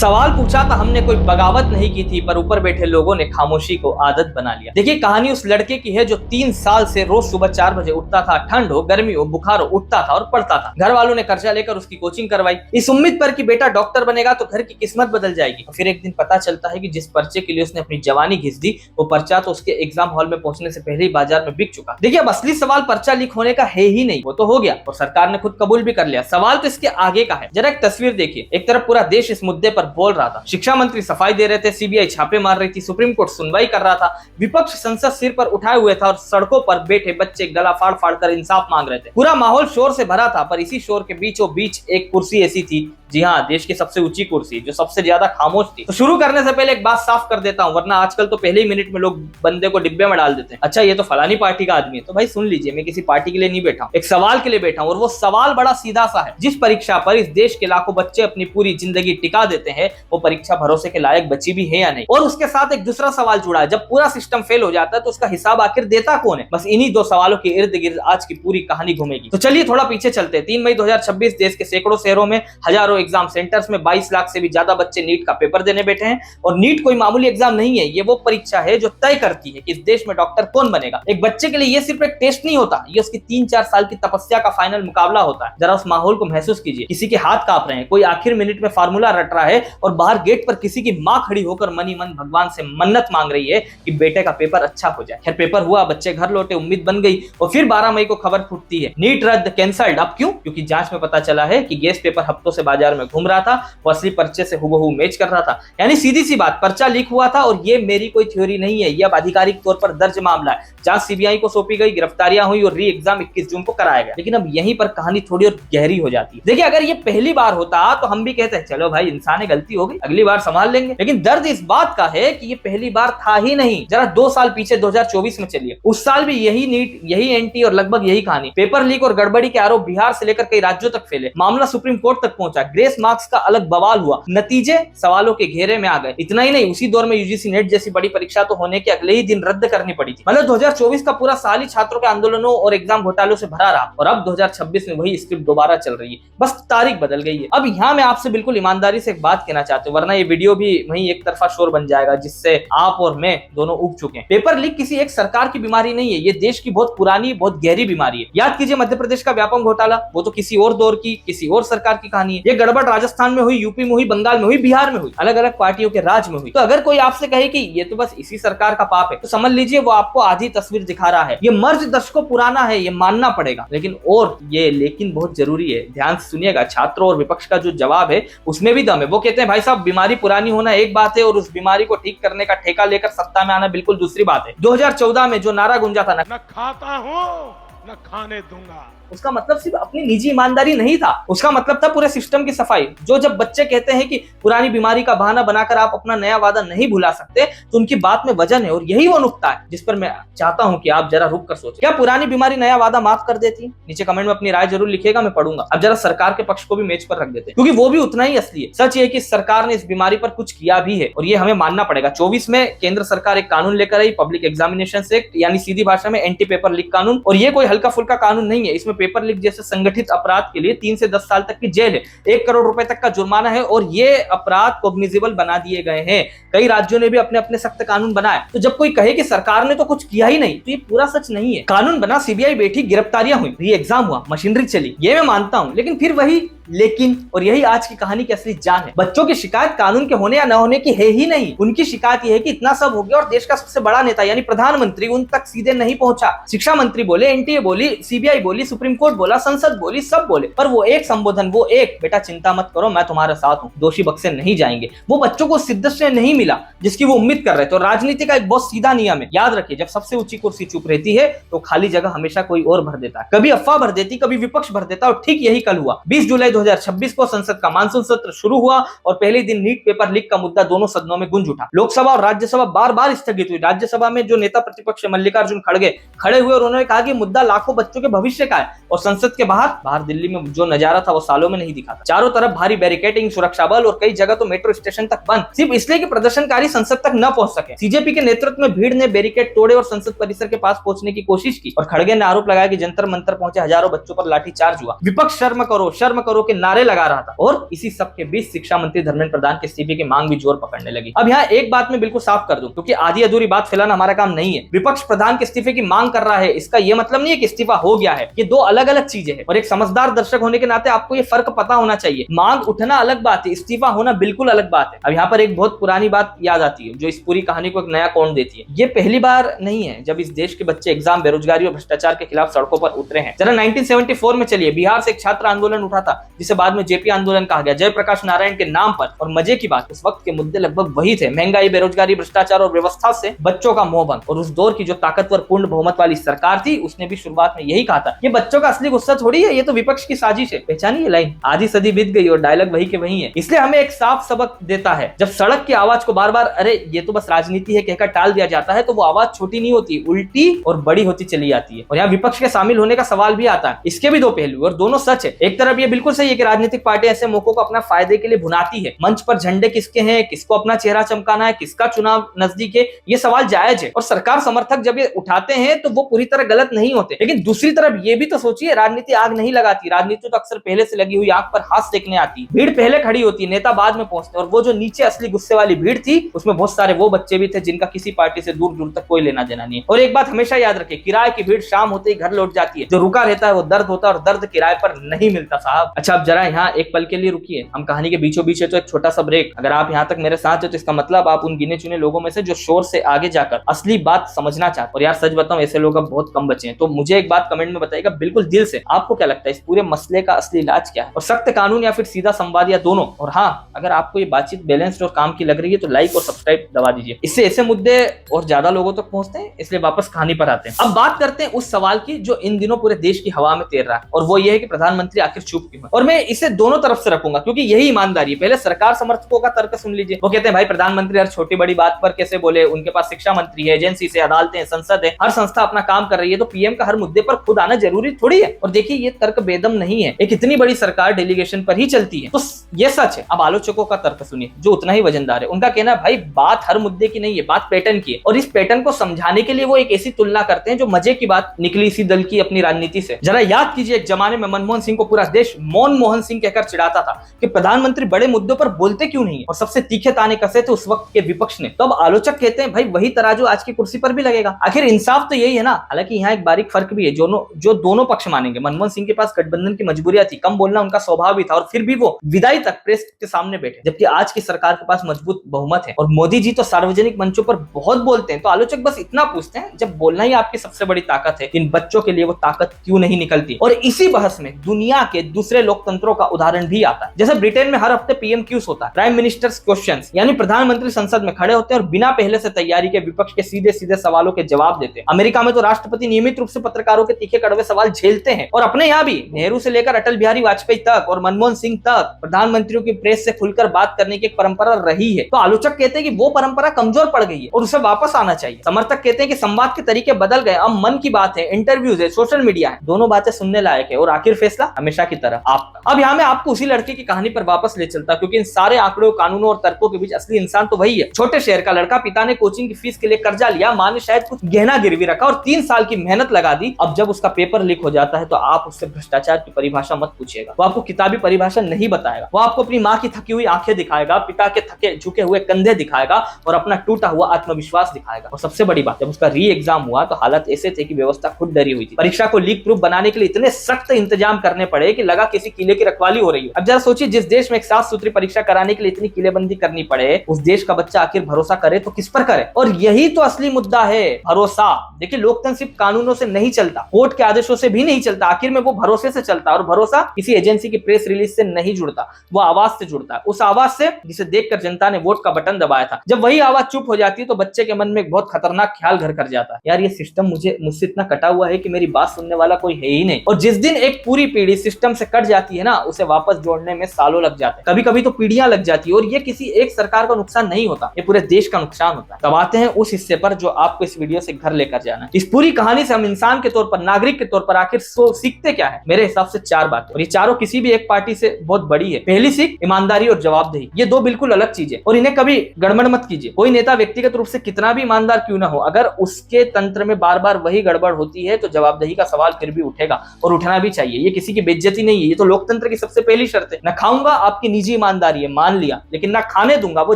सवाल पूछा था हमने, कोई बगावत नहीं की थी, पर ऊपर बैठे लोगों ने खामोशी को आदत बना लिया। देखिए कहानी उस लड़के की है जो 3 साल से रोज सुबह 4 बजे उठता था, ठंड हो गर्मी हो बुखार हो, उठता था और पढ़ता था। घर वालों ने कर्जा लेकर उसकी कोचिंग करवाई, इस उम्मीद पर कि बेटा डॉक्टर बनेगा तो घर की किस्मत बदल जाएगी। फिर एक दिन पता चलता है कि जिस पर्चे के लिए उसने अपनी जवानी घिस दी, वो पर्चा तो उसके एग्जाम हॉल में पहुंचने से पहले ही बाजार में बिक चुका। देखिए अब असली सवाल पर्चा लीक होने का है ही नहीं, वो तो हो गया और सरकार ने खुद कबूल भी कर लिया। सवाल तो इसके आगे का है। जरा एक तस्वीर देखिए, एक तरफ पूरा देश इस मुद्दे पर बोल रहा था, शिक्षा मंत्री सफाई दे रहे थे, सीबीआई छापे मार रही थी, सुप्रीम कोर्ट सुनवाई कर रहा था, विपक्ष संसद सिर पर उठाए हुए था और सड़कों पर बैठे बच्चे गला फाड़ फाड़ कर इंसाफ मांग रहे थे। पूरा माहौल शोर से भरा था, पर इसी शोर के बीचों बीच एक कुर्सी ऐसी थी, जी हाँ, देश की सबसे ऊंची कुर्सी जो सबसे ज्यादा खामोश थी। तो शुरू करने से पहले एक बात साफ कर देता हूं, वरना आजकल तो पहले ही मिनट में लोग बंदे को डिब्बे में डाल देते हैं। अच्छा ये तो फलानी पार्टी का आदमी है, तो भाई सुन लीजिए, मैं किसी पार्टी के लिए नहीं बैठा हूं, एक सवाल के लिए बैठा हूं, और वो सवाल बड़ा सीधा सा है। जिस परीक्षा पर इस देश के लाखों बच्चे अपनी पूरी जिंदगी टिका देते हैं, वो परीक्षा भरोसे के लायक बची भी है या नहीं? और उसके साथ एक दूसरा सवाल जुड़ा है, जब पूरा सिस्टम फेल हो जाता है तो उसका हिसाब आखिर देता कौन है? बस इन्हीं दो सवालों के इर्द गिर्द आज की पूरी कहानी घूमेगी। तो चलिए थोड़ा पीछे चलते हैं। 3 मई 2026 देश के सैकड़ों शहरों में हजारों एग्जाम सेंटर्स में 22 लाख से भी ज्यादा बच्चे नीट का पेपर देने बैठे हैं। और नीट कोई मामूली एग्जाम नहीं है, ये वो परीक्षा है जो तय करती है कि इस देश में डॉक्टर कौन बनेगा। एक बच्चे के लिए ये सिर्फ एक टेस्ट नहीं होता, ये उसकी 3-4 साल की तपस्या का फाइनल मुकाबला होता है। जरा उस माहौल को महसूस कीजिए, किसी के हाथ कांप रहे हैं, कोई आखिर मिनट में फार्मूला रट रहा है और बाहर गेट पर किसी की मां खड़ी होकर मनी मन भगवान से मन्नत मांग रही है कि बेटे का पेपर अच्छा हो जाए। खैर पेपर हुआ, बच्चे घर लौटे, उम्मीद बन गई और फिर 12 मई को खबर फूटती है, नीट रद्द, कैंसल्ड। अब क्यों? क्योंकि जांच में पता चला है कि गेस्ट पेपर हफ्तों से बाजार में घूम रहा था, वो असली पर्चे से हुबहू मैच कर रहा था। यानी सीधी सी बात, पर्चा लीक हुआ था और ये मेरी कोई थ्योरी नहीं है, ये अब आधिकारिक तौर पर दर्ज मामला है। जांच सीबीआई को सौंपी गई, गिरफ्तारियां हुई और री एग्जाम 21 जून को कराया गया। लेकिन अब यहीं पर कहानी थोड़ी और गहरी हो जाती है। देखिए अगर ये पहली बार होता तो हम भी कहते हैं चलो भाई इंसान गलती हो गई, अगली बार संभाल लेंगे। लेकिन दर्द इस बात का है कि ये पहली बार था ही नहीं। जरा 2 साल पीछे 2024 में चलिए, उस साल भी यही नीट, यही एनटी और लगभग यही कहानी। पेपर लीक और गड़बड़ी के आरोप बिहार से लेकर कई राज्यों तक फैले, मामला सुप्रीम कोर्ट तक पहुंचा, ग्रेस मार्क्स का अलग बवाल हुआ, नतीजे सवालों के घेरे में आ गए। इतना ही नहीं, उसी दौर में यूजीसी नेट जैसी बड़ी परीक्षा तो होने के अगले ही दिन रद्द करनी पड़ी थी। मतलब 2024 का पूरा साल ही छात्रों के आंदोलनों और एग्जाम घोटालों से भरा रहा और अब 2026 में वही स्क्रिप्ट दोबारा चल रही है, बस तारीख बदल गई है। अब यहाँ मैं आपसे बिल्कुल ईमानदारी से एक बात कहना चाहता हूँ, वरना ये वीडियो भी वही एक तरफा शोर बन जाएगा जिससे आप और मैं दोनों उग चुके हैं। पेपर लीक किसी एक सरकार की बीमारी नहीं है, ये देश की बहुत पुरानी बहुत गहरी बीमारी है। याद कीजिए मध्य प्रदेश का व्यापम घोटाला, वो तो किसी और दौर की किसी और सरकार की कहानी है। ये गड़बड़ राजस्थान में हुई, यूपी में हुई, बंगाल में हुई, बिहार में हुई, अलग अलग पार्टियों के राज में हुई। तो अगर कोई आपसे कहे कि ये तो बस इसी सरकार का पाप है, तो समझ लीजिए वो आपको आधी तस्वीर दिखा रहा है। ये मर्ज दशकों पुराना है, ये मानना पड़ेगा। लेकिन बहुत जरूरी है, ध्यान से सुनिएगा, छात्रों और विपक्ष का जो जवाब है उसमें भी दम है। वो कहते हैं भाई साहब बीमारी पुरानी होना एक बात है और उस बीमारी को ठीक करने का ठेका लेकर सत्ता में आना बिल्कुल दूसरी बात है। 2014 में जो नारा गूंजा था, न खाता हूं न खाने दूंगा, उसका मतलब सिर्फ अपनी निजी ईमानदारी नहीं था, उसका मतलब था पूरे सिस्टम की सफाई। जब बच्चे कहते हैं कि पुरानी बीमारी का बहाना बनाकर आप अपना नया वादा नहीं भुला सकते, तो उनकी बात में वजन है और यही वो नुक्ता है जिस पर मैं चाहता हूं कि आप जरा रुक कर सोचें। क्या पुरानी बीमारी नया वादा माफ कर देती? नीचे कमेंट में अपनी राय जरूर लिखिएगा, मैं पढ़ूंगा। अब जरा सरकार के पक्ष को भी मेज पर रख देते, क्योंकि वो भी उतना ही असली है। सच ये कि सरकार ने इस बीमारी पर कुछ किया भी है और ये हमें मानना पड़ेगा। 24 में केंद्र सरकार एक कानून लेकर आई, पब्लिक एग्जामिनेशन एक्ट, यानी सीधी भाषा में एंटी पेपर लीक कानून। और ये कोई हल्का फुल्का कानून नहीं है, इसमें पेपर लीक जैसे संगठित अपराध के लिए 3 से 10 साल तक की जेल है, 1 करोड़ रुपए तक का जुर्माना है और ये अपराध कॉग्निजेबल बना दिए गए हैं। कई राज्यों ने भी अपने अपने सख्त कानून बनाए। तो जब कोई कहे कि सरकार ने तो कुछ किया ही नहीं, तो ये पूरा सच नहीं है। कानून बना, सीबीआई बैठी, गिरफ्तारियां हुई, री एग्जाम हुआ, मशीनरी चली, ये मैं मानता हूं। लेकिन फिर वही लेकिन, और यही आज की कहानी की असली जान है। बच्चों की शिकायत कानून के होने या न होने की है ही नहीं, उनकी शिकायत यह है कि इतना सब हो गया और देश का सबसे बड़ा नेता यानी प्रधानमंत्री उन तक सीधे नहीं पहुंचा। शिक्षा मंत्री बोले, एनटीए बोली, सीबीआई बोली, सुप्रीम कोर्ट बोला, संसद बोली, सब बोले, पर वो एक संबोधन, वो एक बेटा चिंता मत करो मैं तुम्हारे साथ हूं, दोषी बक्से नहीं जाएंगे, वो बच्चों को शिद्दत से नहीं मिला जिसकी वो उम्मीद कर रहे थे। राजनीति का एक बहुत सीधा नियम है, याद रखिए, जब सबसे ऊंची कुर्सी चुप रहती है तो खाली जगह हमेशा कोई और भर देता है। कभी अफवाह भर देती, कभी विपक्ष भर देता और ठीक यही कल हुआ। 20 जुलाई 2026 को संसद का मानसून सत्र शुरू हुआ और पहले दिन नीट पेपर लीक का मुद्दा दोनों सदनों में गूंज उठा। लोकसभा और राज्यसभा बार बार स्थगित हुई। राज्यसभा में जो नेता प्रतिपक्ष मल्लिकार्जुन खड़गे खड़े हुए और उन्होंने कहा कि मुद्दा लाखों बच्चों के भविष्य का है। और संसद के बाहर दिल्ली में जो नजारा था वो सालों में नहीं दिखा था। चारों तरफ भारी बैरिकेडिंग, सुरक्षा बल और कई जगह तो मेट्रो स्टेशन तक बंद, सिर्फ इसलिए कि प्रदर्शनकारी संसद तक न पहुंच सके। सीजेपी के नेतृत्व में भीड़ ने बैरिकेड तोड़े और संसद परिसर के पास पहुंचने की कोशिश की और खड़गे ने आरोप लगाया कि जंतर मंतर पहुंचे हजारों बच्चों पर लाठीचार्ज हुआ। विपक्ष शर्म करो रो के नारे लगा रहा था और इसी सब के बीच शिक्षा मंत्री धर्मेंद्र प्रधान के इस्तीफे की मांग भी जोर पकड़ने लगी। अब यहाँ एक बात मैं बिल्कुल साफ कर दूं, क्योंकि आधी अधूरी बात फैलाना हमारा काम नहीं है। विपक्ष प्रधान के इस्तीफे की मांग कर रहा है, इसका यह मतलब नहीं है कि इस्तीफा हो गया है। ये दो अलग अलग चीजें हैं और एक समझदार दर्शक होने के नाते आपको ये फर्क पता होना चाहिए। मांग उठना अलग बात है, इस्तीफा होना बिल्कुल अलग बात है। अब यहाँ पर एक बहुत पुरानी बात याद आती है जो इस पूरी कहानी को एक नया कोण देती है। ये पहली बार नहीं है जब इस देश के बच्चे एग्जाम, बेरोजगारी और भ्रष्टाचार के खिलाफ सड़कों पर उतरे हैं। जरा 1974 में चलिए, बिहार से एक छात्र आंदोलन उठा था जिसे बाद में जेपी आंदोलन कहा गया, जयप्रकाश नारायण के नाम पर। और मजे की बात, उस वक्त के मुद्दे लगभग वही थे, महंगाई, बेरोजगारी, भ्रष्टाचार और व्यवस्था से बच्चों का मोह भंग। और उस दौर की जो ताकतवर पूर्ण बहुमत वाली सरकार थी उसने भी शुरुआत में यही कहा था, ये बच्चों का असली गुस्सा थोड़ी है, ये तो विपक्ष की साजिश है। पहचानी ये लाइन? आधी सदी बीत गई और डायलॉग वही के वही है। इसलिए हमें एक साफ सबक देता है, जब सड़क की आवाज को बार बार अरे ये तो बस राजनीति है कहकर टाल दिया जाता है तो वो आवाज छोटी नहीं होती, उल्टी और बड़ी होती चली जाती है। और यहाँ विपक्ष के शामिल होने का सवाल भी आता है। इसके भी दो पहलू और दोनों सच है। एक तरफ ये बिल्कुल सही है कि राजनीतिक पार्टियां ऐसे मौकों को अपना फायदे के लिए भुनाती है। मंच पर झंडे किसके हैं, किसको अपना चेहरा चमकाना है, किसका चुनाव नजदीक है, ये सवाल जायज है और सरकार समर्थक जब ये उठाते हैं तो वो पूरी तरह गलत नहीं होते। लेकिन दूसरी तरफ ये भी तो सोचिए, राजनीति आग नहीं लगाती, राजनीति तो अक्सर पहले से लगी हुई आग पर हाथ सेकने आती। भीड़ पहले खड़ी होती, नेता बाद में पहुंचते। और वो जो नीचे असली गुस्से वाली भीड़ थी उसमें बहुत सारे वो बच्चे भी थे जिनका किसी पार्टी से दूर दूर तक कोई लेना देना नहीं है। और एक बात हमेशा याद रखें, किराए की भीड़ शाम होते ही घर लौट जाती है, जो रुका रहता है वो दर्द होता है और दर्द किराए पर नहीं मिलता साहब। अच्छा अब जरा यहाँ एक पल के लिए रुकिए, हम कहानी के बीचों बीच है तो एक छोटा सा ब्रेक। अगर आप यहाँ तक मेरे साथ है तो इसका मतलब आप उन गिने चुने लोगों में से जो शोर से आगे जाकर असली बात समझना चाहते। और यार सच बताऊं, ऐसे लोग अब बहुत कम बचे हैं। तो मुझे एक बात कमेंट में बताइएगा बिल्कुल दिल से, आपको क्या लगता है इस पूरे मसले का असली इलाज क्या है, और सख्त कानून या फिर सीधा संवाद या दोनों। और हाँ, अगर आपको ये बातचीत बैलेंस्ड और काम की लग रही है तो लाइक और सब्सक्राइब दबा दीजिए, इससे ऐसे मुद्दे और ज्यादा लोगों तक पहुंचते हैं। इसलिए वापस कहानी पर आते हैं। अब बात करते हैं उस सवाल की जो इन दिनों पूरे देश की हवा में तैर रहा है, और वो ये है कि प्रधानमंत्री आखिर चुप क्यों है। और मैं इसे दोनों तरफ से रखूंगा क्योंकि यही ईमानदारी है। पहले सरकार समर्थकों का तर्क सुन लीजिए, वो कहते हैं भाई प्रधानमंत्री हर छोटी बड़ी बात पर कैसे बोले, उनके पास शिक्षा मंत्री है, एजेंसी से, अदालतें, संसद है, हर संस्था अपना काम कर रही है, तो पीएम का हर मुद्दे पर खुद आना जरूरी थोड़ी है। और देखिए ये तर्क बेदम नहीं है, एक इतनी बड़ी सरकार डेलीगेशन पर ही चलती है, तो ये सच है। अब आलोचकों का तर्क सुनिए जो उतना ही वजनदार है। उनका कहना है भाई बात हर मुद्दे की नहीं है, बात पैटर्न की है। और इस पैटर्न को समझाने के लिए वो एक ऐसी तुलना करते हैं जो मजे की बात निकली इसी दल की अपनी राजनीति से। जरा याद कीजिए, एक जमाने में मनमोहन सिंह को पूरा देश मौन मोहन सिंह कहकर चिढ़ाता था कि प्रधानमंत्री बड़े मुद्दों पर बोलते क्यों नहीं है, और सबसे तीखे ताने कसे थे उस वक्त के विपक्ष ने। तो अब आलोचक कहते हैं भाई वही तराजू आज की कुर्सी पर भी लगेगा। आखिर इंसाफ तो यही है ना। हालांकि यहाँ एक बारीक फर्क भी है जो दोनों पक्ष मानेंगे। मनमोहन सिंह के पास गठबंधन की मजबूरियां थी, कम बोलना उनका स्वभाव भी था, और फिर भी वो विदाई तक प्रेस के सामने बैठे। जबकि आज की सरकार के पास मजबूत बहुमत है और मोदी जी तो सार्वजनिक मंचों पर बहुत बोलते हैं। तो आलोचक बस इतना पूछते हैं, जब बोलना ही आपकी सबसे बड़ी ताकत है, इन बच्चों के लिए वो ताकत क्यों नहीं निकलती। और इसी बहस में दुनिया के दूसरे लोकतंत्रों का उदाहरण भी आता है। जैसे ब्रिटेन में हर हफ्ते पीएम क्यूज होता है, प्राइम मिनिस्टर्स क्वेश्चंस, यानी प्रधानमंत्री संसद में खड़े होते हैं और बिना पहले से तैयारी के विपक्ष के सीधे सीधे सवालों के जवाब देते हैं। अमेरिका में तो राष्ट्रपति नियमित रूप से पत्रकारों के तीखे कड़वे सवाल झेलते हैं। और अपने यहाँ भी नेहरू से लेकर अटल बिहारी वाजपेयी तक और मनमोहन सिंह तक प्रधानमंत्रियों की प्रेस से खुलकर बात करने की एक परंपरा रही है। तो आलोचक कहते हैं कि वो परंपरा कमजोर पड़ गई है और उसे वापस आना चाहिए। समर्थक कहते हैं कि संवाद के तरीके बदल गए, अब मन की बात है, इंटरव्यूज है, सोशल मीडिया है, दोनों बातें सुनने लायक है। और आखिर फैसला हमेशा की तरह आपका। अब यहाँ मैं आपको उसी लड़के की कहानी पर वापस ले चलता, क्योंकि इन सारे आंकड़ों, कानूनों और तर्कों के बीच असली इंसान तो वही है। छोटे शहर का लड़का, पिता ने कोचिंग की फीस के लिए कर्जा लिया, मां ने शायद कुछ गहना गिरवी रखा और 3 साल की मेहनत लगा दी। अब जब उसका पेपर लीक हो जाता है तो आप उससे भ्रष्टाचार की परिभाषा मत पूछिएगा, वो आपको किताबी परिभाषा नहीं बताएगा। वो आपको अपनी माँ की थकी हुई आंखें दिखाएगा, पिता के थके झुके हुए कंधे दिखाएगा और अपना टूटा हुआ आत्मविश्वास दिखाएगा। और सबसे बड़ी बात, जब उसका री एग्जाम हुआ तो हालात ऐसे थे कि व्यवस्था खुद डरी हुई थी। परीक्षा को लीक प्रूफ बनाने के लिए इतने सख्त इंतजाम करने पड़े कि लगा किसी किले की रखवाली हो रही है। अब जरा सोचिए, जिस देश में एक साफ सुथरी परीक्षा कराने के लिए इतनी किलेबंदी करनी पड़े, उस देश का बच्चा आखिर भरोसा करे तो किस पर करे। और यही तो असली मुद्दा है, भरोसा। देखिए लोकतंत्र सिर्फ कानूनों से नहीं चलता, कोर्ट के आदेशों से भी नहीं चलता, आखिर में वो भरोसे से चलता है। और भरोसा किसी एजेंसी की प्रेस रिलीज से नहीं जुड़ता, वो आवाज से जुड़ता है। उस आवाज से जिसे देखकर जनता ने वोट का बटन दबाया था। जब वही आवाज चुप हो जाती है तो बच्चे के मन में एक बहुत खतरनाक ख्याल घर कर जाता है, यार ये सिस्टम मुझसे इतना कटा हुआ है कि मेरी बात सुनने वाला कोई है ही नहीं। और जिस दिन एक पूरी पीढ़ी सिस्टम से कट जाती है ना, उसे वापस जोड़ने में सालों लग जाते हैं, कभी कभी तो पीढ़ियां लग जाती है। और ये किसी एक सरकार का नुकसान नहीं होता, ये पूरे देश का नुकसान होता है। तब आते हैं उस हिस्से पर जो आपको इस वीडियो से घर लेकर जाना है। इस पूरी कहानी से हम इंसान के तौर पर, नागरिक के तौर पर आखिर सीखते क्या है? मेरे हिसाब से 4 बातें, और ये चारों किसी भी एक पार्टी से बहुत बड़ी है। पहली सीख, ईमानदारी और जवाबदेही। ये 2 बिल्कुल अलग चीजें, और इन्हें कभी गड़बड़ मत कीजिए। कोई नेता व्यक्तिगत रूप से कितना भी ईमानदार क्यों ना हो, अगर उसके तंत्र में बार बार वही गड़बड़ होती है तो जवाबदेही का सवाल फिर भी उठेगा, और उठना भी चाहिए। ये किसी की बेइज्जती नहीं है, ये तो लोकतंत्र की सबसे पहली शर्त है। न खाऊंगा आपकी निजी ईमानदारी है, मान लिया, लेकिन न खाने दूंगा वो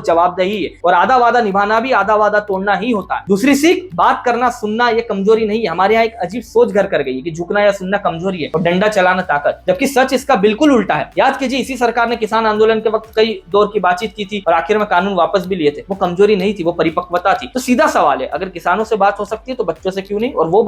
जवाबदेही है। और आधा वादा निभाना भी आधा वादा तोड़ना ही होता है। दूसरी सीख, बात करना सुनना ये कमजोरी नहीं है। हमारे यहाँ एक अजीब सोच घर कर गई है कि झुकना या सुनना कमजोरी है और डंडा चलाना ताकत, जबकि सच इसका बिल्कुल उल्टा है। याद कीजिए, इसी सरकार ने किसान आंदोलन के वक्त कई दौर की बातचीत की थी और आखिर में कानून वापस भी लिए थे। वो कमजोरी नहीं थी, वो परिपक्वता थी। तो सीधा सवाल है, अगर किसानों से बात हो सकती है तो बच्चों से क्यों नहीं? और वो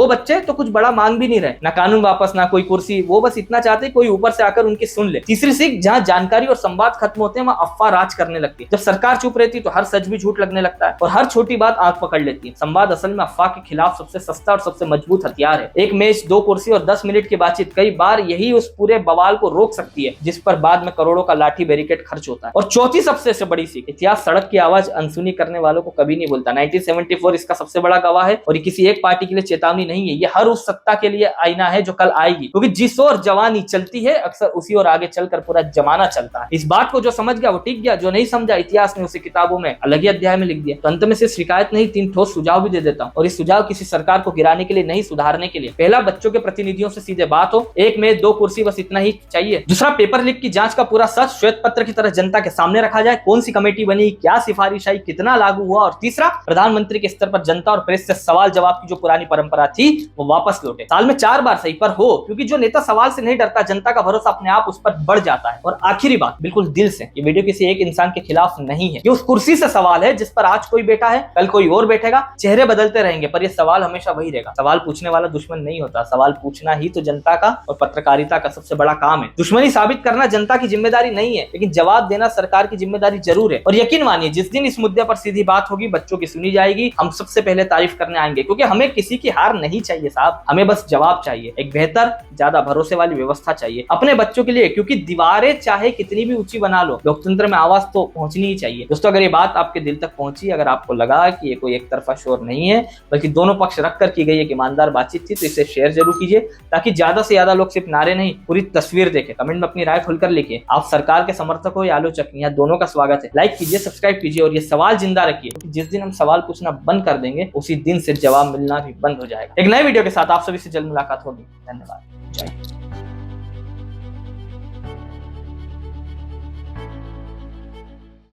बच्चे तो कुछ बड़ा मांग भी नहीं रहे, ना कानून वापस ना कोई कुर्सी, वो बस इतना चाहते कोई ऊपर से आकर उनकी सुन ले। तीसरी सीख, जहां जानकारी और संवाद खत्म होते हैं वहां अफवाह राज करने लगती है। जब सरकार चुप रहती तो हर सच भी झूठ लगने लगता है और हर छोटी बात आंख पकड़ लेती है। संवाद असल में अफवाह के खिलाफ सबसे सस्ता और सबसे मजबूत हथियार है। एक मेज, दो कुर्सी और 10 मिनट की बातचीत कई बार यही उस पूरे बवाल को रोक सकती है जिस पर बाद में करोड़ों का लाठी बैरिकेड खर्च होता है। और चौथी सबसे बड़ी सीख, इतिहास सड़क की आवाज अनसुनी करने वालों को कभी नहीं भूलता। 1974 इसका सबसे बड़ा गवाह है और ये किसी एक पार्टी के लिए चेतावनी नहीं है, ये हर उस सत्ता के लिए आईना है जो कल आएगी, क्योंकि जिस ओर जवानी चलती है अक्सर उसी ओर आगे चलकर पूरा जमाना चलता है। इस बात को जो समझ गया वो टिक गया, जो नहीं समझा इतिहास ने उसे किताबों में अलग ही अध्याय में लिख दिया। तो अंत में सिर्फ शिकायत नहीं, 3 ठोस सुझाव भी दे देता हूँ। और इस सुझाव किसी सरकार को गिराने के लिए नहीं, सुधारने के लिए। पहला, बच्चों के प्रतिनिधियों से सीधे बात हो, एक मेज दो कुर्सी बस इतना ही चाहिए। दूसरा, पेपर लीक की जांच का पूरा सच श्वेत पत्र की तरह जनता के सामने रखा जाए, कौन सी कमेटी बनी, क्या सिफारिश आई, कितना लागू हुआ। और तीसरा, प्रधानमंत्री के स्तर पर जनता और प्रेस से सवाल जवाब की जो पुरानी परंपरा थी वो वापस लौटे। साल में 4 बार सही पर हो, क्योंकि जो नेता सवाल से नहीं डरता, जनता का भरोसा अपने आप उस पर बढ़ जाता है। और आखिरी बात, बिल्कुल दिल से, ये वीडियो किसी एक इंसान के खिलाफ नहीं है, ये उस कुर्सी से सवाल है जिस पर आज कोई बैठा है, कल कोई और बैठेगा, चेहरे बदलते रहेंगे पर यह सवाल हमेशा वही रहेगा। सवाल पूछने वाला दुश्मन नहीं होता, सवाल पूछना ही तो जनता का और पत्रकारिता का सबसे बड़ा काम है। दुश्मनी साबित करना जनता की जिम्मेदारी नहीं है, लेकिन जवाब देना सरकार की जिम्मेदारी जरूर है। और यकीन मानिए, जिस दिन इस मुद्दे पर सीधी बात होगी, बच्चों की सुनी जाएगी, हम सबसे पहले तारीफ करने आएंगे, क्योंकि हमें किसी की हार नहीं चाहिए साहब, हमें बस जवाब चाहिए। एक बेहतर, ज्यादा भरोसे वाली व्यवस्था चाहिए अपने बच्चों के लिए, क्योंकि दीवारें चाहे कितनी भी ऊंची बना लो, लोकतंत्र में आवाज तो पहुंचनी ही चाहिए। दोस्तों, अगर ये बात आपके दिल तक पहुंची, अगर आपको लगा कि ये कोई एक तरफा शोर नहीं है बल्कि दोनों पक्ष रखकर की गई एक ईमानदार बातचीत थी, तो इसे शेयर जरूर कीजिए, ताकि ज्यादा से ज्यादा लोग सिर्फ नारे नहीं, पूरी तस्वीर देखें। कमेंट में अपनी राय खुलकर लिखिए, आप सरकार के समर्थक हो या आलोचक, यहाँ दोनों का स्वागत है। लाइक कीजिए, सब्सक्राइब कीजिए और ये सवाल जिंदा रखिए। जिस दिन हम सवाल पूछना बंद कर देंगे, उसी दिन से जवाब मिलना भी बंद हो जाएगा। एक नए वीडियो के साथ आप सभी से जल्द मुलाकात होगी। धन्यवाद। जय हिंद।